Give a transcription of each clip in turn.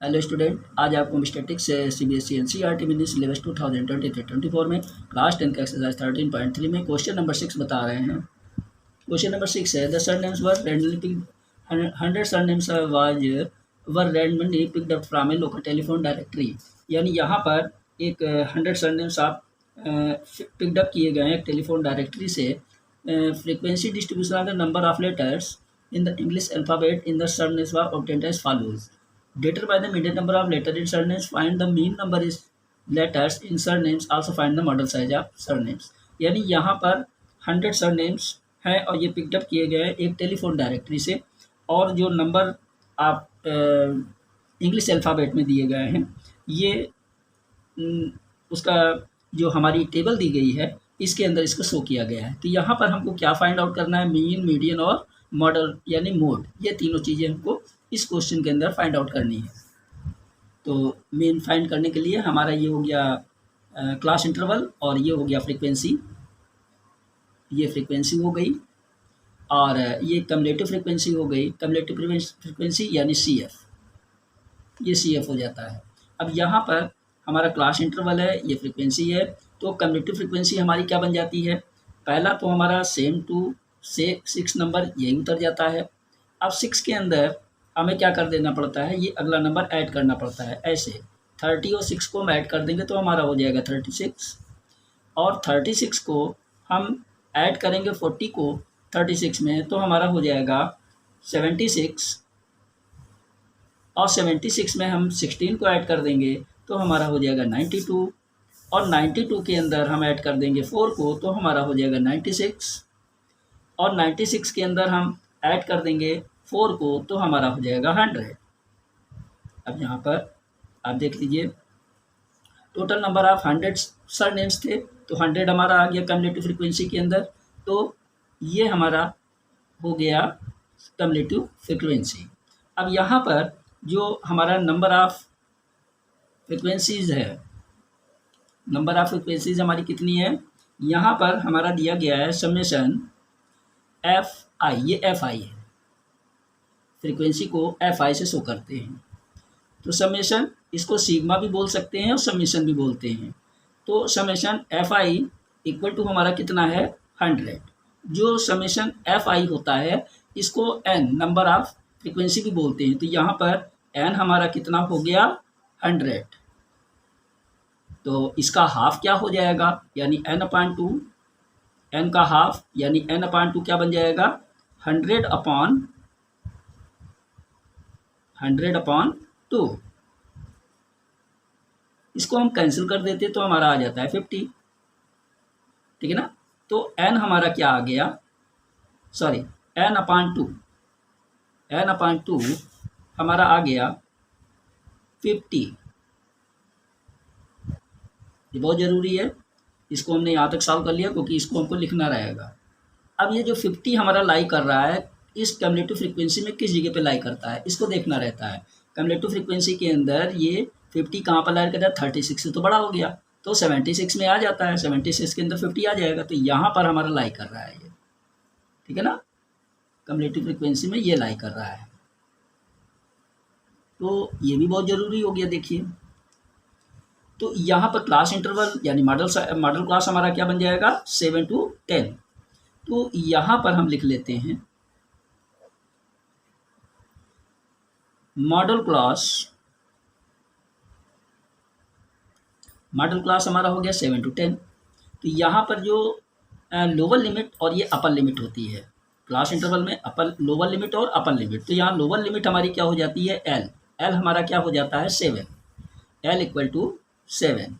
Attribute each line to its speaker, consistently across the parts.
Speaker 1: Hello student, आज आपको statics से सीबीएसई एनसीईआरटी मिनी सिलेबस 2023-24 में क्लास 10 का एक्सरसाइज 13.3 में क्वेश्चन नंबर 6 बता रहे हैं। क्वेश्चन नंबर 6 है the surnames were randomly picked 100 surnames were randomly picked up from A local telephone directory. यानी यहाँ पर एक 100 सरनेम्स आप पिक्ड अप किए गए हैं एक टेलीफोन डायरेक्टरी से। Frequency distribution of the number of letters in the English alphabet in the surnames were obtained as follows. Determine by the median number of letters in surnames, find the mean number is letters in surnames, also find the model size of surnames. यानी यहाँ पर 100 surnames हैं और ये pickup किए गए हैं एक टेलीफोन डायरेक्टरी से, और जो नंबर आप इंग्लिश अल्फ़ाबेट में दिए गए हैं ये उसका जो हमारी टेबल दी गई है इसके अंदर इसको शो किया गया है। तो यहाँ पर हमको क्या फाइंड आउट करना है, मीन, मीडियन और मॉडल यानी मोड, ये तीनों चीज़ें हमको इस क्वेश्चन के अंदर फाइंड आउट करनी है। तो मीन फाइंड करने के लिए हमारा ये हो गया क्लास इंटरवल और ये हो गया फ्रीक्वेंसी, ये फ्रीक्वेंसी हो गई, और ये कम्युलेटिव फ्रीक्वेंसी हो गई। कम्युलेटिव फ्रीक्वेंसी यानी CF, ये CF हो जाता है। अब यहाँ पर हमारा क्लास इंटरवल है, ये फ्रीक्वेंसी है, तो कम्युलेटिव फ्रीक्वेंसी हमारी क्या बन जाती है, पहला तो हमारा सेम टू से 6 नंबर यही उतर जाता है। अब 6 के अंदर हमें क्या कर देना पड़ता है, ये अगला नंबर ऐड करना पड़ता है। ऐसे 30 और 6 को हम ऐड कर देंगे तो हमारा हो जाएगा 36, और 36 को हम ऐड करेंगे 40 को 36 में तो हमारा हो जाएगा 76, और 76 में हम 16 को ऐड कर देंगे तो हमारा हो जाएगा 92, और 92 के अंदर हम ऐड कर देंगे 4 को तो हमारा हो जाएगा 96, और 96 के अंदर हम ऐड कर देंगे 4 को तो हमारा हो जाएगा 100। अब यहाँ पर आप देख लीजिए टोटल नंबर ऑफ 100 सरनेम्स थे, तो 100 हमारा आ गया कम्युलेटिव फ्रीक्वेंसी के अंदर, तो ये हमारा हो गया कम्युलेटिव फ्रीक्वेंसी। अब यहाँ पर जो हमारा नंबर ऑफ फ्रीक्वेंसीज़ है, नंबर ऑफ फ्रीक्वेंसीज हमारी कितनी है, यहाँ पर हमारा दिया गया है समेशन FI, ये FI है, फ्रीक्वेंसी को FI से शो करते हैं। तो समेशन इसको सिग्मा भी बोल सकते हैं और समेशन भी बोलते हैं। तो समेशन FI इक्वल टू हमारा कितना है 100। जो समेशन FI होता है इसको N नंबर ऑफ फ्रीक्वेंसी भी बोलते हैं। तो यहाँ पर N हमारा कितना हो गया 100, तो इसका हाफ क्या हो जाएगा, यानी N/2, N का हाफ यानी N/2 क्या बन जाएगा 100/2। इसको हम कैंसिल कर देते तो हमारा आ जाता है 50, ठीक है ना। तो N हमारा क्या आ गया, सॉरी N/2 हमारा आ गया 50। ये बहुत ज़रूरी है, इसको हमने यहाँ तक सॉल्व कर लिया क्योंकि इसको हमको लिखना रहेगा। अब ये जो 50 हमारा लाई कर रहा है इस कम्युलेटिव फ्रीक्वेंसी में किस जगह पे लाई करता है, इसको देखना रहता है। कम्युलेटिव फ्रीक्वेंसी के अंदर ये 50 कहाँ पर लाई करता है, 36 से तो बड़ा हो गया तो 76 में आ जाता है, 76 के अंदर 50 आ जाएगा, तो यहाँ पर हमारा लाई कर रहा है ये, ठीक है ना, कम्युलेटिव फ्रीक्वेंसी में ये लाई कर रहा है। तो ये भी बहुत ज़रूरी हो गया। देखिए तो यहाँ पर क्लास इंटरवल यानी मॉडल क्लास हमारा क्या बन जाएगा 7 to 10। तो यहाँ पर हम लिख लेते हैं मॉडल क्लास हमारा हो गया 7 to 10। तो यहाँ पर जो लोअर लिमिट और ये अपर लिमिट होती है क्लास इंटरवल में, लोअर लिमिट और अपर लिमिट। तो यहाँ लोअर लिमिट हमारी क्या हो जाती है L हमारा क्या हो जाता है 7, L = 7।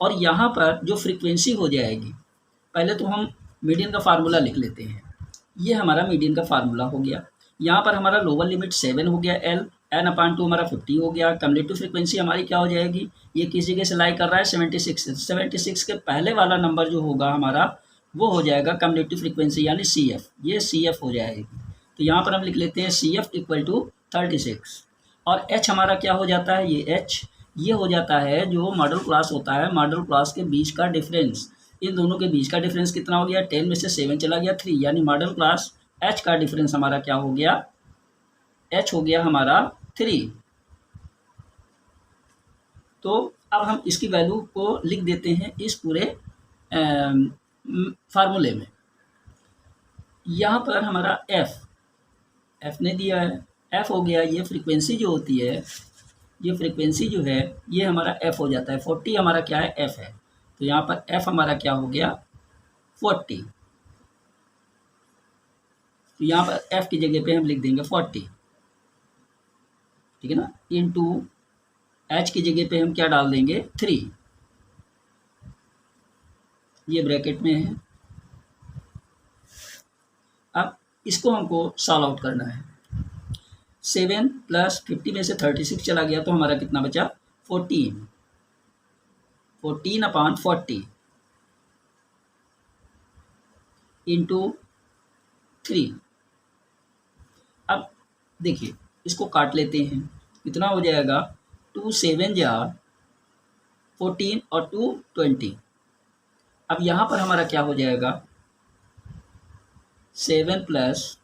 Speaker 1: और यहाँ पर जो फ्रीक्वेंसी हो जाएगी, पहले तो हम मीडियन का फार्मूला लिख लेते हैं। ये हमारा मीडियन का फार्मूला हो गया। यहाँ पर हमारा लोअर लिमिट 7 हो गया L, N/2 हमारा 50 हो गया। कम्युलेटिव फ्रीक्वेंसी हमारी क्या हो जाएगी, ये किस जगह से लाई कर रहा है 76 से, 76 के पहले वाला नंबर जो होगा हमारा वो हो जाएगा कम्युलेटिव फ्रीक्वेंसी यानी CF, ये CF हो जाएगी। तो यहाँ पर हम लिख लेते हैं CF = 36, और H हमारा क्या हो जाता है, ये H ये हो जाता है जो मॉडल क्लास होता है, मॉडल क्लास के बीच का डिफरेंस, इन दोनों के बीच का डिफरेंस कितना हो गया, 10 में से 7 चला गया 3, यानी मॉडल क्लास H का डिफरेंस हमारा क्या हो गया, H हो गया हमारा 3। तो अब हम इसकी वैल्यू को लिख देते हैं इस पूरे फार्मूले में। यहाँ पर हमारा एफ ने दिया है, एफ हो गया, ये फ्रीक्वेंसी जो होती है, ये फ्रीक्वेंसी जो है ये हमारा एफ हो जाता है। 40 हमारा क्या है, एफ है। तो यहाँ पर एफ हमारा क्या हो गया, 40। तो यहाँ पर एफ की जगह पे हम लिख देंगे 40, ठीक है ना। इनटू एच की जगह पे हम क्या डाल देंगे, 3, ये ब्रैकेट में है। अब इसको हमको सॉल्व आउट करना है। 7 + 50 में से 36 चला गया तो हमारा कितना बचा, 14, 14/40 इंटू 3। अब देखिए इसको काट लेते हैं, कितना हो जाएगा, 2 7 जा 14 और 2 20। अब यहाँ पर हमारा क्या हो जाएगा, 7 +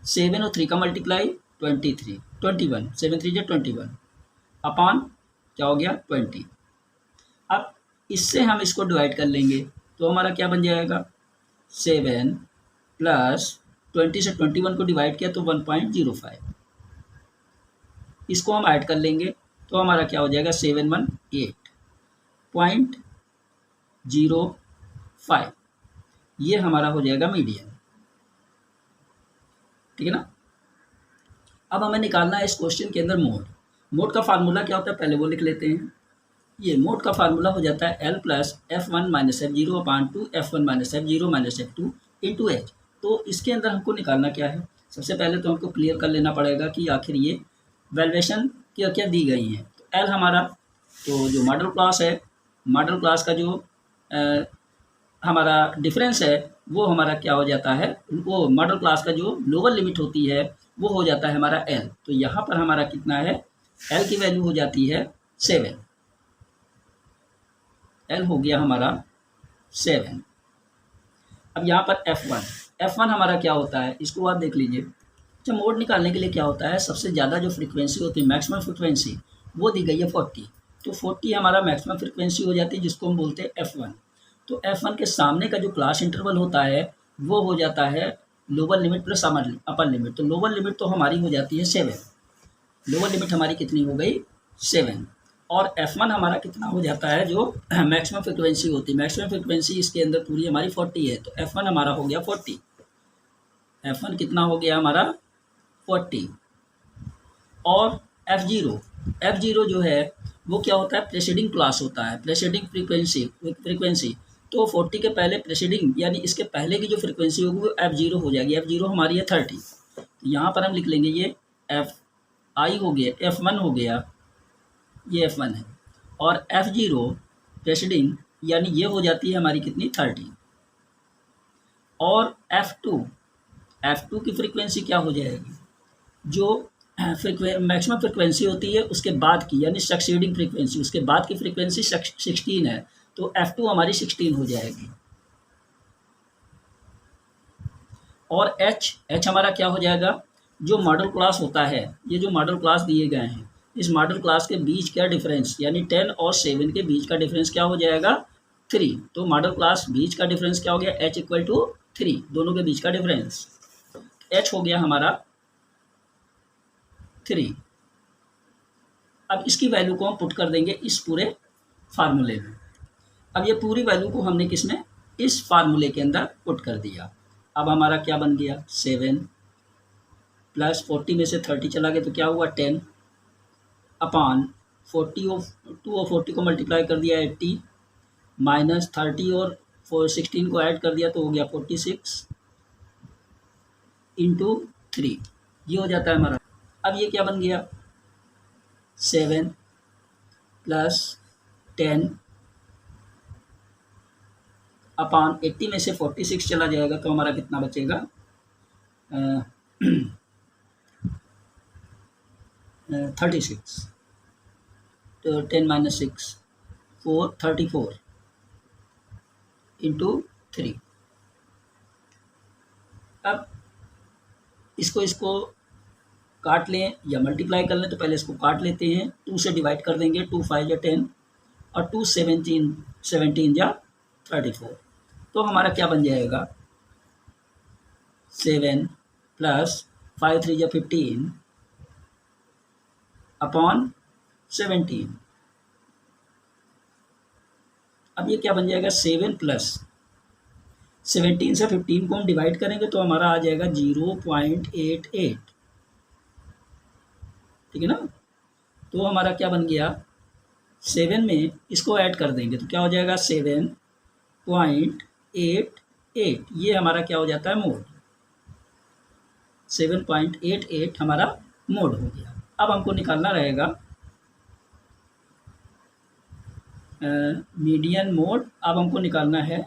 Speaker 1: 7 और 3 का मल्टीप्लाई 23, 21, 7 3 जा 21 अपान क्या हो गया, 20। अब इससे हम इसको डिवाइड कर लेंगे तो हमारा क्या बन जाएगा, 7 + 20 से 21 को डिवाइड किया तो 1.05। इसको हम ऐड कर लेंगे तो हमारा क्या हो जाएगा, 718.05। ये हमारा हो जाएगा मीडियन, ठीक है ना। अब हमें निकालना है इस क्वेश्चन के अंदर मोड। मोड का फार्मूला क्या होता है, पहले वो लिख लेते हैं। ये मोड का फार्मूला हो जाता है L + F1 - F0 / 2 F1 - F0 - F2 into H। तो इसके अंदर हमको निकालना क्या है, सबसे पहले तो हमको क्लियर कर लेना पड़ेगा कि आखिर ये वैल्यूएशन क्या क्या दी गई हैं। तो L हमारा, तो जो मॉडल क्लास है, मॉडल क्लास का जो हमारा डिफरेंस है वो हमारा क्या हो जाता है, वो मॉडल क्लास का जो लोअर लिमिट होती है वो हो जाता है हमारा L। तो यहाँ पर हमारा कितना है, L की वैल्यू हो जाती है 7। L हो गया हमारा 7। अब यहाँ पर F1 हमारा क्या होता है, इसको आप देख लीजिए। अच्छा, मोड निकालने के लिए क्या होता है, सबसे ज़्यादा जो फ्रीक्वेंसी होती है, मैक्सिमम फ्रीक्वेंसी, वो दी गई है 40। तो 40 हमारा मैक्सिमम फ्रीक्वेंसी हो जाती है, जिसको हम बोलते हैं F1। तो F1 के सामने का जो क्लास इंटरवल होता है वो हो जाता है lower limit plus upper limit. तो लोअर लिमिट तो हमारी हो जाती है 7, लोअर लिमिट हमारी कितनी हो गई, 7। और F1 हमारा कितना हो जाता है, जो मैक्सिमम फ्रिक्वेंसी होती है, मैक्सिमम फ्रिक्वेंसी इसके अंदर पूरी हमारी 40 है। तो F1 हमारा हो गया 40, F1 कितना हो गया हमारा 40। और F0 जो है वो क्या होता है, प्रेसीडिंग क्लास होता है, प्रेसीडिंग फ्रीक्वेंसी। तो 40 के पहले प्रेसीडिंग यानी इसके पहले की जो फ्रीक्वेंसी होगी वो F0 हो जाएगी। F0 हमारी है 30। तो यहाँ पर हम लिख लेंगे ये Fi हो गया, F1 हो गया, ये F1 है। और F0 प्रेसीडिंग यानी ये हो जाती है हमारी कितनी, 30। और F2 की फ्रीक्वेंसी क्या हो जाएगी, जो मैक्सिमम फ्रीक्वेंसी होती है उसके बाद की, यानी सक्सीडिंग फ्रीक्वेंसी, उसके बाद की फ्रीक्वेंसी 16 है। तो F2 हमारी 16 हो जाएगी। और H हमारा क्या हो जाएगा, जो मॉडल क्लास होता है, ये जो मॉडल क्लास दिए गए हैं, इस मॉडल क्लास के बीच क्या डिफरेंस, यानी 10 और 7 के बीच का डिफरेंस क्या हो जाएगा, 3। तो मॉडल क्लास बीच का डिफरेंस क्या हो गया, H = 3, दोनों के बीच का डिफरेंस। H हो गया हमारा 3। अब इसकी वैल्यू को हम पुट कर देंगे इस पूरे फार्मूले में। अब ये पूरी वैल्यू को हमने किसमें, इस फार्मूले के अंदर पुट कर दिया। अब हमारा क्या बन गया, 7 + 40 में से 30 चला गया तो क्या हुआ, 10 अपान 40 और 2 और 40 को मल्टीप्लाई कर दिया 80 माइनस 30 और 16 को ऐड कर दिया तो हो गया 46 इंटू 3। ये हो जाता है हमारा। अब ये क्या बन गया, 7 + 10 अपान 80 में से 46 चला जाएगा तो हमारा कितना बचेगा, 36। तो 10 - 6 4 34 इंटू 3। अब इसको काट लें या मल्टीप्लाई कर लें, तो पहले इसको काट लेते हैं। 2 से डिवाइड कर देंगे, 2 5 या 10 और 2 17 या 34। तो हमारा क्या बन जाएगा, 7 प्लस 5 3 या 15 अपॉन 17। अब ये क्या बन जाएगा, 7 प्लस 17 से 15 को हम डिवाइड करेंगे तो हमारा आ जाएगा 0.88, ठीक है ना। तो हमारा क्या बन गया, 7 में इसको ऐड कर देंगे तो क्या हो जाएगा 7.88, ये हमारा क्या हो जाता है, मोड। 7.88 हमारा मोड हो गया। अब हमको निकालना रहेगा मीडियन मोड। अब हमको निकालना है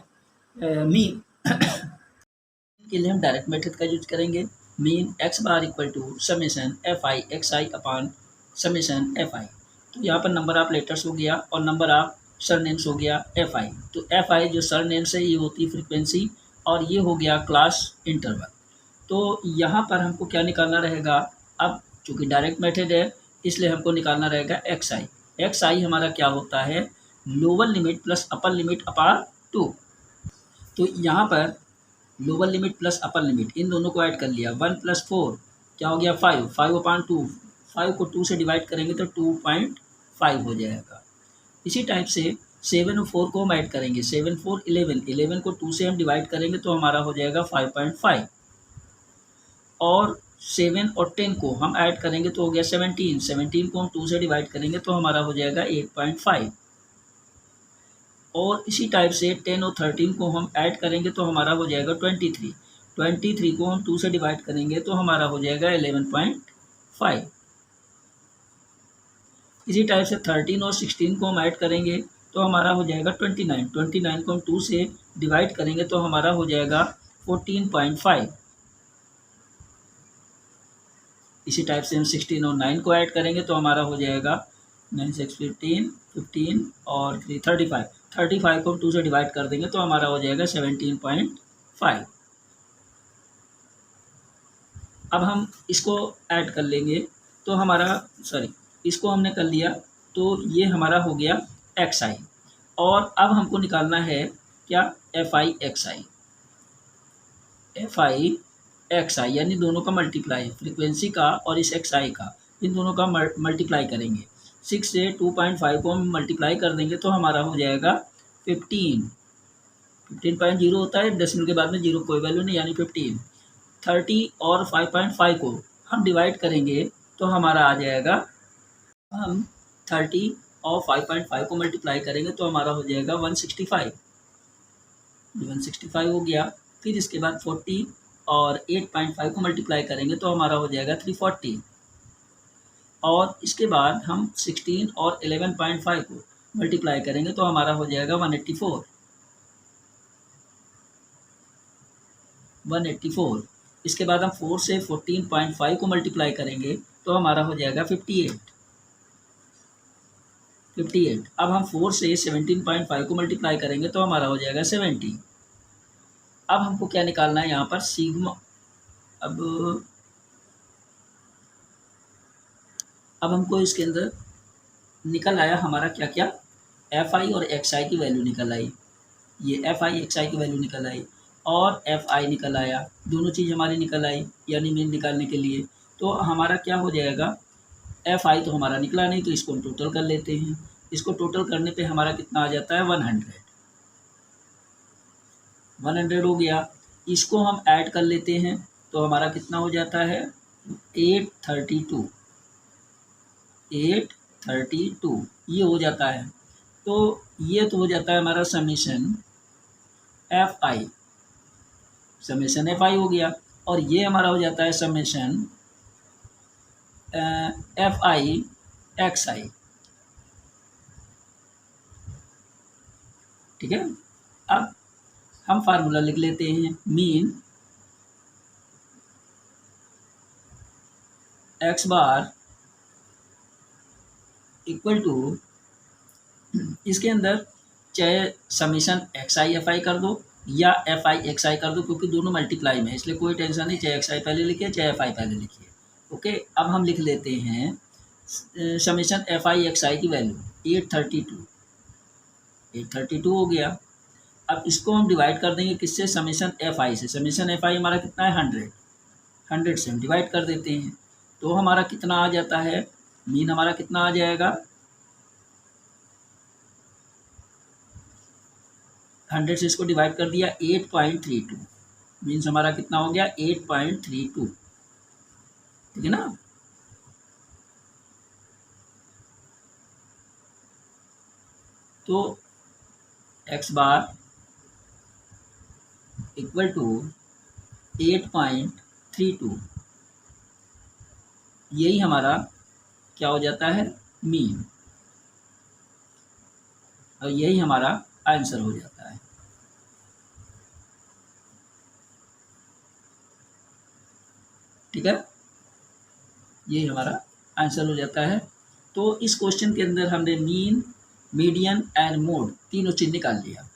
Speaker 1: मीन के लिए हम डायरेक्ट मेथड का यूज करेंगे। Mean x bar equal to summation F I X I upon summation F I. तो यहाँ पर नंबर ऑफ लेटर्स हो गया और नंबर ऑफ सरनेम्स हो गया एफ आई। तो एफ आई जो सरनेम्स है ये होती है फ्रीक्वेंसी और ये हो गया क्लास इंटरवल। तो यहाँ पर हमको क्या निकालना रहेगा, अब चूँकि डायरेक्ट मेथड है इसलिए हमको निकालना रहेगा एक्स आई। एक्स आई हमारा क्या होता है, lower limit plus upper limit upon 2। तो यहाँ पर lower limit plus upper limit in दोनों को ऐड कर लिया। 1 + 4 क्या हो गया 5, 5 अपॉन 2, 5 को 2 से डिवाइड करेंगे तो 2.5 हो जाएगा। इसी टाइप से 7 और 4 को हम ऐड करेंगे, 7 4 11, 11 को 2 से हम डिवाइड करेंगे तो हमारा हो जाएगा 5.5 और 7 और 10 को हम ऐड करेंगे तो हो गया 17, 17 को हम 2 से डिवाइड करेंगे तो हमारा हो जाएगा 8.5 और इसी टाइप से 10 और 13 को हम ऐड करेंगे तो हमारा हो जाएगा 23, 23 को हम 2 से डिवाइड करेंगे तो हमारा हो जाएगा 11.5। इसी टाइप से 13 और 16 को हम ऐड करेंगे तो हमारा हो जाएगा 29, 29 को हम 2 से डिवाइड करेंगे तो हमारा हो जाएगा 14.5। इसी टाइप से हम 16 और 9 को ऐड करेंगे तो हमारा हो जाएगा 9 6 15, 15 और 3 35, 35 को हम 2 से डिवाइड कर देंगे तो हमारा हो जाएगा 17.5। अब हम इसको ऐड कर लेंगे तो हमारा इसको हमने कर लिया तो ये हमारा हो गया एक्स आई। और अब हमको निकालना है क्या, F I X I. F I X I यानी दोनों का मल्टीप्लाई, फ्रीक्वेंसी का और इस एक्स आई का, इन दोनों का मल्टीप्लाई करेंगे। 6 से 2.5 को हम मल्टीप्लाई कर देंगे तो हमारा हो जाएगा 15, 15.0 होता है, डेसिमल के बाद में जीरो कोई वैल्यू नहीं यानी 15। 30 और 5.5 को हम डिवाइड करेंगे तो हमारा आ जाएगा, हम 30 और 5.5 को मल्टीप्लाई करेंगे तो हमारा हो जाएगा 165, 165 हो गया। फिर इसके बाद 40 और 8.5 को मल्टीप्लाई करेंगे तो हमारा हो जाएगा 340 और इसके बाद हम 16 और 11.5 को मल्टीप्लाई करेंगे तो हमारा हो जाएगा 184, 184। इसके बाद हम 4 से 14.5 को मल्टीप्लाई करेंगे तो हमारा हो जाएगा 58, 58। अब हम 4 से 17.5 को मल्टीप्लाई करेंगे तो हमारा हो जाएगा 70। अब हमको क्या निकालना है यहाँ पर, सिग्मा। अब हमको इसके अंदर निकल आया हमारा क्या क्या, एफ आई और एक्स आई की वैल्यू निकल आई। ये एफ आई एक्स आई की वैल्यू निकल आई और एफ आई निकल आया, दोनों चीज़ हमारी निकल आई यानी मीन निकालने के लिए। तो हमारा क्या हो जाएगा, एफ आई तो हमारा निकला नहीं तो इसको हम टोटल कर लेते हैं। इसको टोटल करने पे हमारा कितना आ जाता है 100, 100 हो गया। इसको हम ऐड कर लेते हैं तो हमारा कितना हो जाता है 832, 832 ये हो जाता है। तो ये तो हो जाता है हमारा summation F I, summation F I हो गया और ये हमारा हो जाता है समेशन एफ आई एक्स आई, ठीक है। अब हम फार्मूला लिख लेते हैं, mean x bar equal to, इसके अंदर चाहे समीशन एक्स आई एफ आई कर दो या एफ आई एक्स आई कर दो क्योंकि दोनों मल्टीप्लाई में है इसलिए कोई टेंशन नहीं, चाहे एक्स आई पहले लिखिए चाहे एफ आई पहले लिखिए। ओके, अब हम लिख लेते हैं समेशन एफ आई एक्स आई की वैल्यू 832 हो गया। अब इसको हम डिवाइड कर देंगे किससे, समेशन एफ आई से। समेशन एफ आई हमारा कितना है 100 से हम डिवाइड कर देते हैं, तो हमारा कितना आ जाता है, मीन हमारा कितना आ जाएगा, 100 से इसको डिवाइड कर दिया 8.32, मीन्स हमारा कितना हो गया 8.32, ठीक है ना। तो x बार इक्वल टू 8.32, यही हमारा क्या हो जाता है, मीन, और यही हमारा आंसर हो जाता है। ठीक है, यही हमारा आंसर हो जाता है। तो इस क्वेश्चन के अंदर हमने मीन, मीडियन एंड मोड तीनों चीज निकाल लिया।